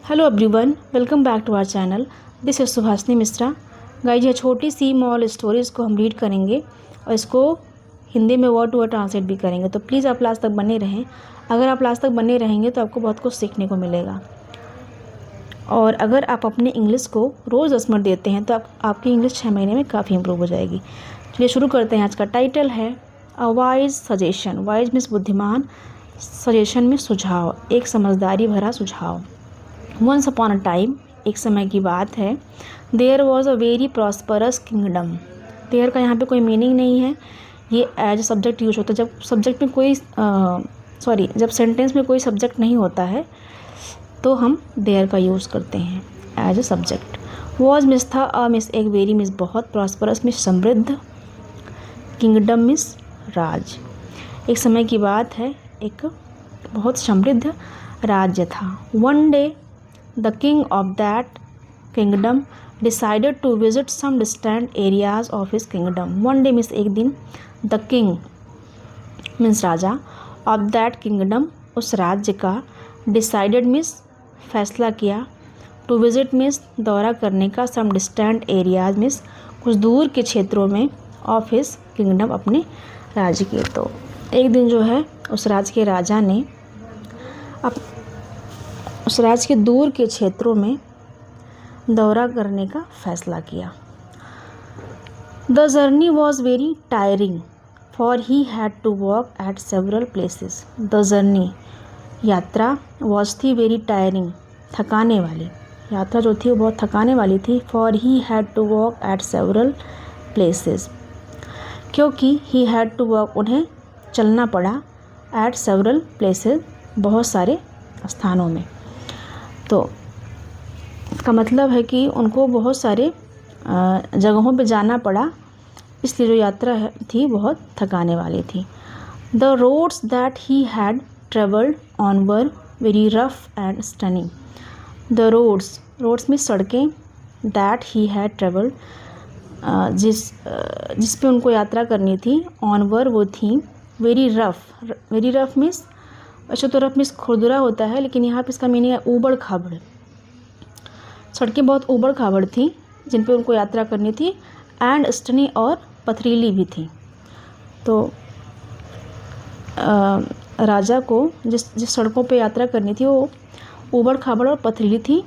Hello everyone, welcome back to our channel. This is Subhashini Mishra. Guys, ये छोटी सी mall stories को हम रीड करेंगे और इसको हिंदी में वर्ड टू वर्ड ट्रांसलेट भी करेंगे। तो प्लीज़ आप लास्ट तक बने रहें। अगर आप लास्ट तक बने रहेंगे तो आपको बहुत कुछ सीखने को मिलेगा। और अगर आप अपने इंग्लिश को रोज़ 10 मिनट देते हैं तो आपकी इंग्लिश 6 महीने में काफ़ी इंप्रूव हो जाएगी। चलिए शुरू करते हैं। आज का टाइटल है a wise suggestion. Wise means बुद्धिमान, सजेशन में सुझाव, एक समझदारी भरा सुझाव। वंस अपॉन अ टाइम, एक समय की बात है। There was a very prosperous kingdom. There का यहाँ पे कोई मीनिंग नहीं है, ये एज सब्जेक्ट यूज होता है जब सब्जेक्ट में कोई जब सेंटेंस में कोई सब्जेक्ट नहीं होता है तो हम देयर का यूज़ करते हैं as a subject. Was means था, अ मिस एक, वेरी मिस बहुत, प्रॉस्परस मिस समृद्ध, किंगडम मिस राज। एक समय की बात है, एक बहुत समृद्ध राज्य था। One day the king of that kingdom decided to visit some distant areas of his kingdom. One day means एक दिन, the king means Raja, of that kingdom उस राज्य का, decided means फैसला किया, to visit means दौरा करने का, some distant areas means कुछ दूर के क्षेत्रों में, of his kingdom अपने राज्य के। तो एक दिन जो है उस राज्य के राजा ने उस राज्य के दूर के क्षेत्रों में दौरा करने का फैसला किया। The journey was very tiring for he had to walk at several places. The journey यात्रा, वॉज थी वेरी टायरिंग थकाने वाली, यात्रा जो थी वो बहुत थकाने वाली थी। For he had to walk at several places, क्योंकि ही हैड टू वॉक उन्हें चलना पड़ा, एट सेवरल प्लेसेस बहुत सारे स्थानों में। तो इसका मतलब है कि उनको बहुत सारे जगहों पे जाना पड़ा, इसलिए जो यात्रा थी बहुत थकाने वाली थी। The roads that he had travelled on were very rough and stunning. The roads में सड़कें, दैट ही हैड ट्रेवल्ड जिस पे उनको यात्रा करनी थी, ऑन वर वो थी, वेरी रफ मीन्स, वैसे तो रफ मीन्स खुरदुरा होता है, लेकिन यहाँ पे इसका मीनिंग है ऊबड़ खाबड़। सड़कें बहुत ऊबड़ खाबड़ थी जिन पे उनको यात्रा करनी थी, एंड स्टनी और पथरीली भी थी। तो राजा को जिस सड़कों पे यात्रा करनी थी वो ऊबड़ खाबड़ और पथरीली थी,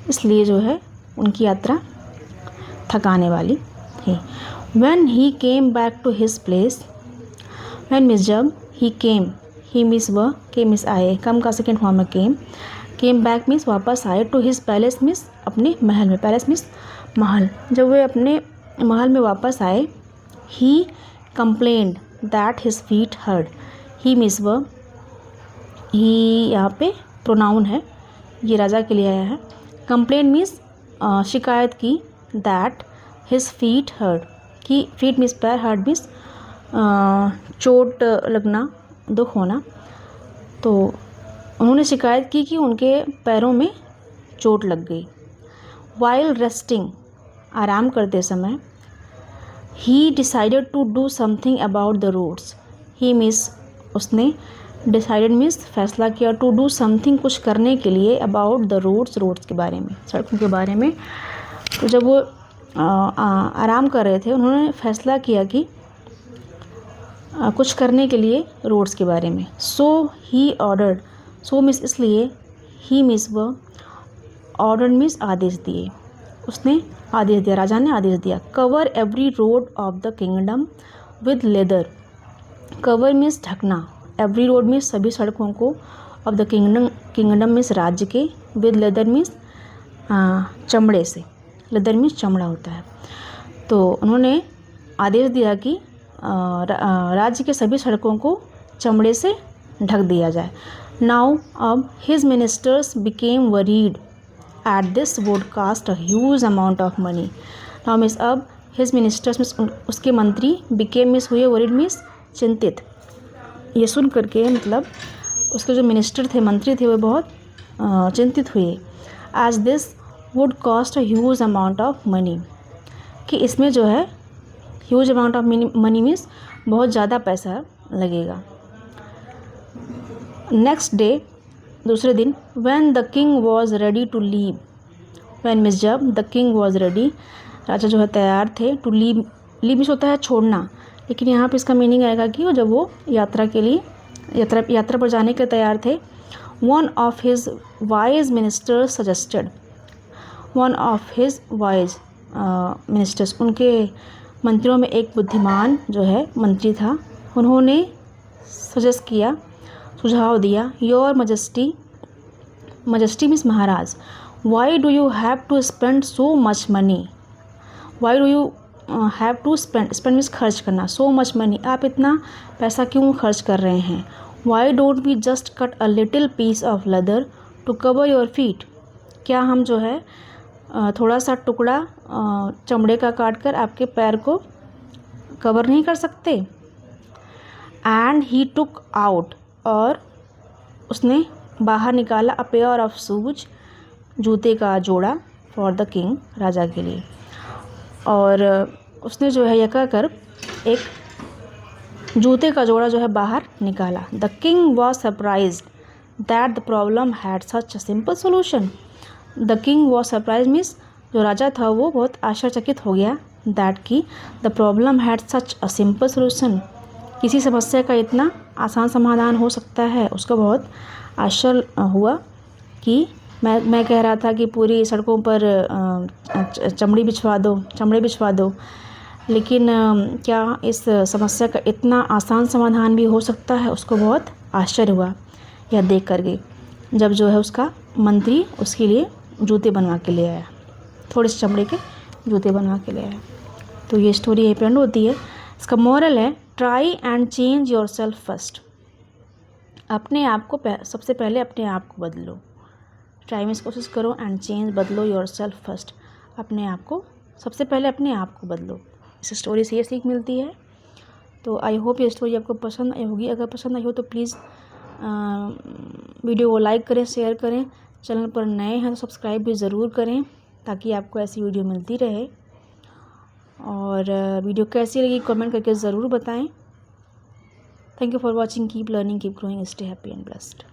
इसलिए जो है उनकी यात्रा थकाने वाली है। When he came back to his place, when means जब, ही केम, ही मीन्स वह, के मीन्स आए, कम का सेकेंड फॉर्म में केम बैक मीन्स वापस आए, टू हिज पैलेस मीन्स अपने महल में, पैलेस मीन्स महल। जब वे अपने महल में वापस आए, he complained that his feet hurt. He means वह, ही यहाँ पे प्रोनाउन है, ये राजा के लिए आया है। कंप्लेंट मीन्स शिकायत की, दैट हिज फीट हर्ट, कि फीट मीन्स पैर, हर्ट मीन्स चोट लगना, दुख होना। तो उन्होंने शिकायत की कि उनके पैरों में चोट लग गई। वाइल रेस्टिंग, आराम करते समय, he decided to do something about the roads. He means उसने, डिसाइडेड मीन्स फैसला किया, टू डू समथिंग कुछ करने के लिए, अबाउट द रोड्स के बारे में, सड़कों के बारे में। तो जब वो आराम कर रहे थे, उन्होंने फैसला किया कि कुछ करने के लिए रोड्स के बारे में। सो ही ऑर्डर्ड, सो मीन्स इसलिए, ही मीन्स वह, ऑर्डर्ड मीन्स आदेश दिए, उसने आदेश दिया, राजा ने आदेश दिया। Cover every road of the kingdom with leather. Cover means ढकना, एवरी रोड मीन्स सभी सड़कों को, ऑफ द किंगडम मीन्स राज्य के, विद लेदर मीन्स चमड़े से, लेदर मीन्स चमड़ा होता है। तो उन्होंने आदेश दिया कि राज्य के सभी सड़कों को चमड़े से ढक दिया जाए। नाउ अब his ministers became worried at this would cost a huge amount of money. Now means अब, हिज मिनिस्टर्स मीन्स उसके मंत्री, बिकेम मीन्स हुए, वरीड मीन्स चिंतित। ये सुन करके मतलब उसके जो मिनिस्टर थे, मंत्री थे, वो बहुत चिंतित हुए। As this would cost a huge amount of money, कि इसमें जो है huge amount of money means बहुत ज़्यादा पैसा लगेगा। नेक्स्ट डे दूसरे दिन when the king was ready to leave, when means जब, द किंग वॉज रेडी राजा जो है तैयार थे, टू लीव, लीव मीन्स होता है छोड़ना, लेकिन यहाँ पे इसका मीनिंग आएगा कि जब वो यात्रा के लिए यात्रा पर जाने के तैयार थे, one of his wise ministers suggested, one of his wise ministers, उनके मंत्रियों में एक बुद्धिमान जो है मंत्री था, उन्होंने सजेस्ट किया, सुझाव दिया, योर मजेस्टी, मजेस्टी मीन्स महाराज, why do you have to spend so much money, why do you have to spend, spend means खर्च करना, सो मच मनी, आप इतना पैसा क्यों खर्च कर रहे हैं, why don't we just cut a little piece of leather to cover your feet, क्या हम जो है थोड़ा सा टुकड़ा चमड़े का काट कर आपके पैर को कवर नहीं कर सकते। एंड ही टुक आउट, और उसने बाहर निकाला, अ पेयर ऑफ शूज, जूते का जोड़ा, फॉर द किंग, राजा के लिए, और उसने जो है यह कहकर एक जूते का जोड़ा जो है बाहर निकाला। The king was surprised that the problem had such a simple solution, the king was surprise means जो राजा था वो बहुत आश्चर्यचकित हो गया, दैट की the problem had such a simple solution, किसी समस्या का इतना आसान समाधान हो सकता है, उसको बहुत आश्चर्य हुआ कि मैं कह रहा था कि पूरी सड़कों पर चमड़े बिछवा दो, लेकिन क्या इस समस्या का इतना आसान समाधान भी हो सकता है, उसको बहुत आश्चर्य हुआ यह देख करके, जब जो है उसका मंत्री उसके लिए जूते बनवा के ले आया, थोड़े से चमड़े के जूते बनवा के ले आया। तो ये स्टोरी यहीं पे एंड होती है। इसका मॉरल है, try and change your self first, अपने आप को सबसे पहले अपने आप को बदलो, ट्राई मीन्स कोशिश करो, एंड चेंज बदलो, योर सेल्फ फर्स्ट, अपने आप को सबसे पहले अपने आप को बदलो। इस स्टोरी से ये सीख मिलती है। तो आई होप ये स्टोरी आपको पसंद आई होगी, अगर पसंद आई हो तो प्लीज़ वीडियो को लाइक करें, शेयर करें, चैनल पर नए हैं तो सब्सक्राइब भी ज़रूर करें ताकि आपको ऐसी वीडियो मिलती रहे, और वीडियो कैसी लगी कमेंट करके ज़रूर बताएं। Thank you for watching, keep learning, keep growing, stay happy and blessed.